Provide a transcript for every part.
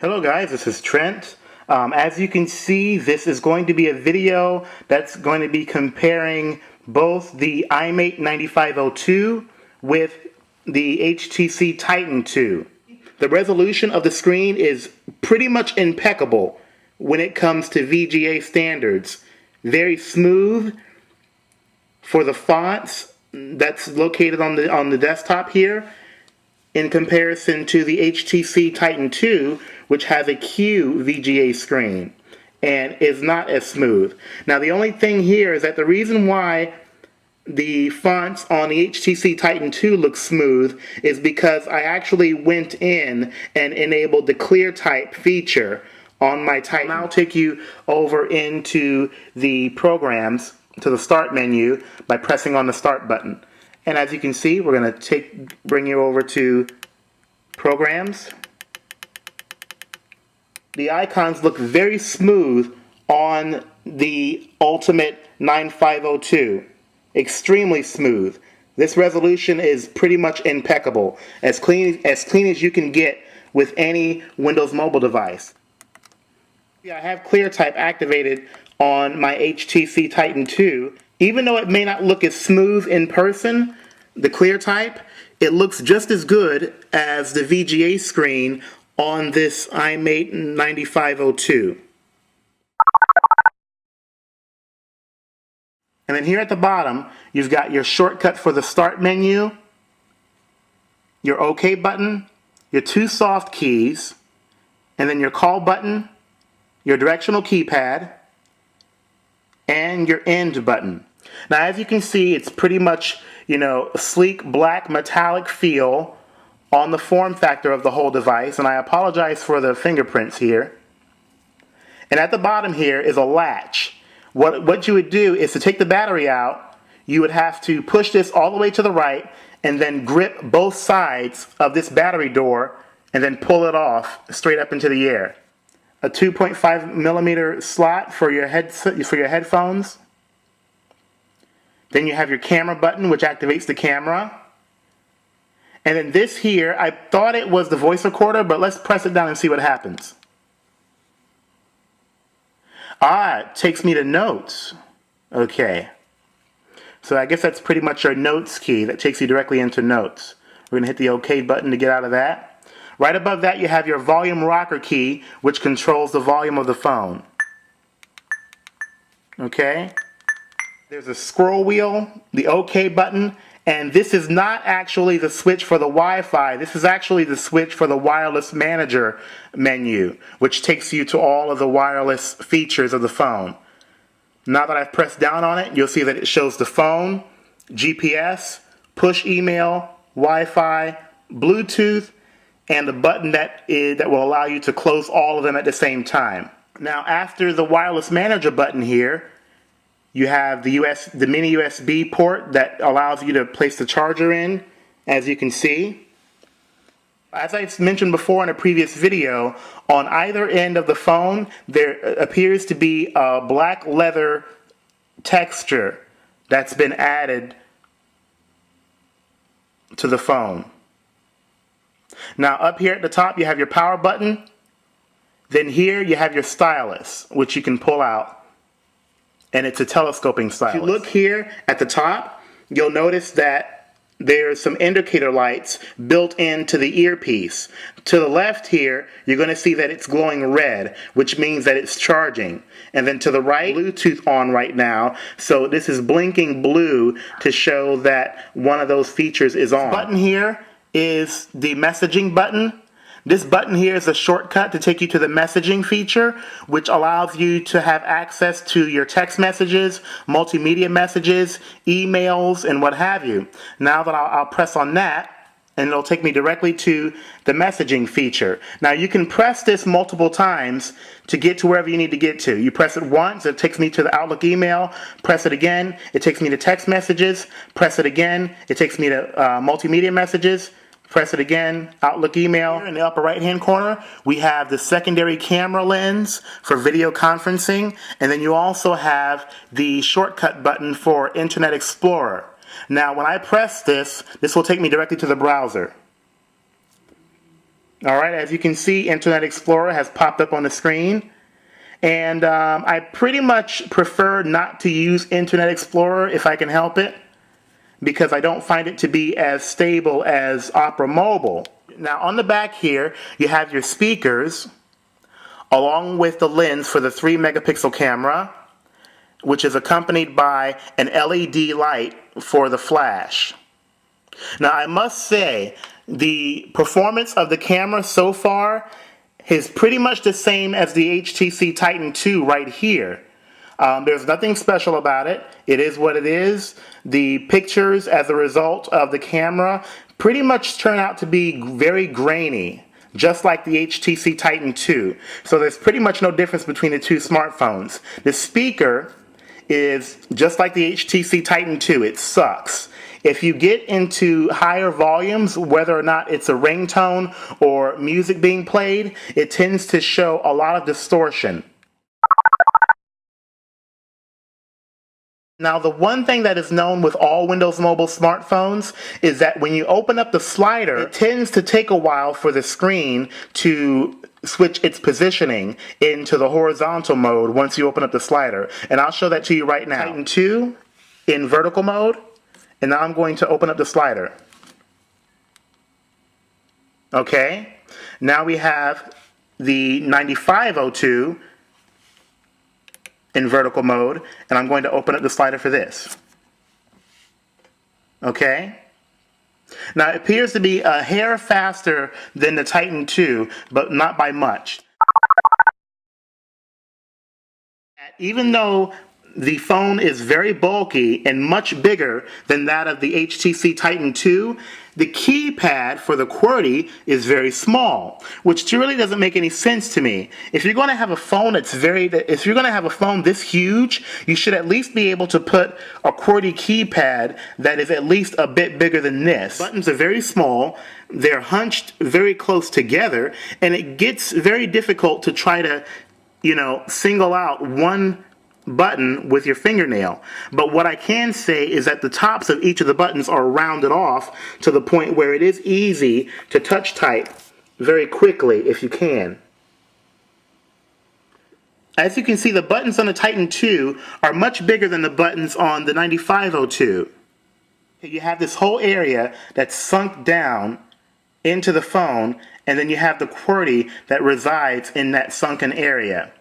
Hello guys, this is Trent. As you can see, this is going to be a video that's going to be comparing both the iMate 9502 with the HTC TyTN 2. The resolution of the screen is pretty much impeccable when it comes to VGA standards. Very smooth for the fonts that's located on the desktop here, in comparison to the HTC TyTN 2, which has a Q VGA screen and is not as smooth. Now the only thing here is that the reason why the fonts on the HTC TyTN 2 look smooth is because I actually went in and enabled the clear type feature on my TyTN. I'll take you over into the programs, to the start menu, by pressing on the start button. And as you can see, we're going to bring you over to Programs. The icons look very smooth on the Ultimate 9502. Extremely smooth. This resolution is pretty much impeccable. As clean as you can get with any Windows mobile device. I have ClearType activated on my HTC TyTN 2. Even though it may not look as smooth in person, the ClearType, it looks just as good as the VGA screen on this iMate 9502. And then here at the bottom, you've got your shortcut for the start menu, your OK button, your two soft keys, and then your call button, your directional keypad, and your end button. Now as you can see, it's pretty much, a sleek black metallic feel on the form factor of the whole device, and I apologize for the fingerprints here. And at the bottom here is a latch. What you would do is to take the battery out, you would have to push this all the way to the right and then grip both sides of this battery door and then pull it off straight up into the air. A 2.5 millimeter slot for your headphones. Then you have your camera button, which activates the camera. And then this here, I thought it was the voice recorder, but let's press it down and see what happens. It takes me to notes. Okay. So I guess that's pretty much your notes key. That takes you directly into notes. We're going to hit the OK button to get out of that. Right above that, you have your volume rocker key, which controls the volume of the phone. Okay. There's a scroll wheel, the OK button, and this is not actually the switch for the Wi-Fi. This is actually the switch for the wireless manager menu, which takes you to all of the wireless features of the phone. Now that I've pressed down on it, you'll see that it shows the phone, GPS, push email, Wi-Fi, Bluetooth, and the button that will allow you to close all of them at the same time. Now after the wireless manager button here, you have the mini USB port that allows you to place the charger in, as you can see. As I mentioned before in a previous video, on either end of the phone there appears to be a black leather texture that's been added to the phone. Now up here at the top you have your power button. Then here you have your stylus, which you can pull out. And it's a telescoping stylus. If you look here at the top, you'll notice that there's some indicator lights built into the earpiece. To the left here, you're going to see that it's glowing red, which means that it's charging. And then to the right, Bluetooth on right now, so this is blinking blue to show that one of those features is on. This button here is the messaging button. This button here is a shortcut to take you to the messaging feature, which allows you to have access to your text messages, multimedia messages, emails, and what have you. Now that I'll press on that, and it'll take me directly to the messaging feature. Now you can press this multiple times to get to wherever you need to get to. You press it once, it takes me to the Outlook email. Press it again, it takes me to text messages. Press it again, it takes me to multimedia messages. Press it again, Outlook email. Here in the upper right hand corner, we have the secondary camera lens for video conferencing, and then you also have the shortcut button for Internet Explorer. Now when I press this will take me directly to the browser. All right, as you can see, Internet Explorer has popped up on the screen. And I pretty much prefer not to use Internet Explorer if I can help it, because I don't find it to be as stable as Opera Mobile. Now on the back here, you have your speakers, along with the lens for the 3 megapixel camera, which is accompanied by an LED light for the flash. Now I must say, the performance of the camera so far is pretty much the same as the HTC TyTN 2 right here. There's nothing special about it. It is what it is. The pictures as a result of the camera pretty much turn out to be very grainy, just like the HTC TyTN 2. So there's pretty much no difference between the two smartphones. The speaker is just like the HTC TyTN 2. It sucks. If you get into higher volumes, whether or not it's a ringtone or music being played, it tends to show a lot of distortion. Now, the one thing that is known with all Windows Mobile smartphones is that when you open up the slider, it tends to take a while for the screen to switch its positioning into the horizontal mode once you open up the slider. And I'll show that to you right now. TyTN 2 in vertical mode. And now I'm going to open up the slider. Okay, now we have the 9502 in vertical mode, and I'm going to open up the slider for this. Okay, now it appears to be a hair faster than the TyTN 2, but not by much. Even though the phone is very bulky and much bigger than that of the HTC TyTN 2, the keypad for the QWERTY is very small, which really doesn't make any sense to me. If you're going to have a phone if you're going to have a phone this huge, you should at least be able to put a QWERTY keypad that is at least a bit bigger than this. Buttons are very small, they're hunched very close together, and it gets very difficult to try to, single out one button with your fingernail. But what I can say is that the tops of each of the buttons are rounded off to the point where it is easy to touch type very quickly if you can. As you can see, the buttons on the TyTN 2 are much bigger than the buttons on the 9502. You have this whole area that's sunk down into the phone, and then you have the QWERTY that resides in that sunken area.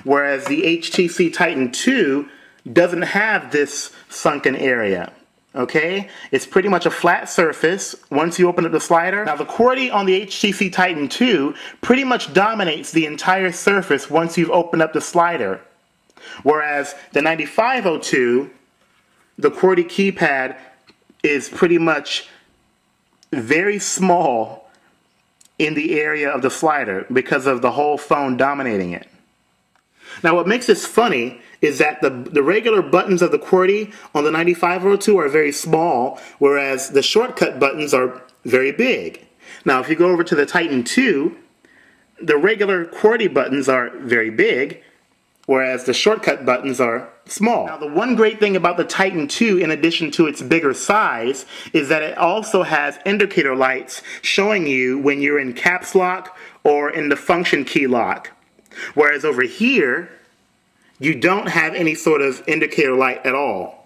Whereas the HTC TyTN 2 doesn't have this sunken area. Okay? It's pretty much a flat surface once you open up the slider. Now the QWERTY on the HTC TyTN 2 pretty much dominates the entire surface once you've opened up the slider. Whereas the 9502, the QWERTY keypad is pretty much very small in the area of the slider because of the whole phone dominating it. Now what makes this funny is that the regular buttons of the QWERTY on the 9502 are very small, whereas the shortcut buttons are very big. Now if you go over to the TyTN 2, the regular QWERTY buttons are very big, whereas the shortcut buttons are small. Now the one great thing about the TyTN 2, in addition to its bigger size, is that it also has indicator lights showing you when you're in caps lock or in the function key lock. Whereas over here, you don't have any sort of indicator light at all.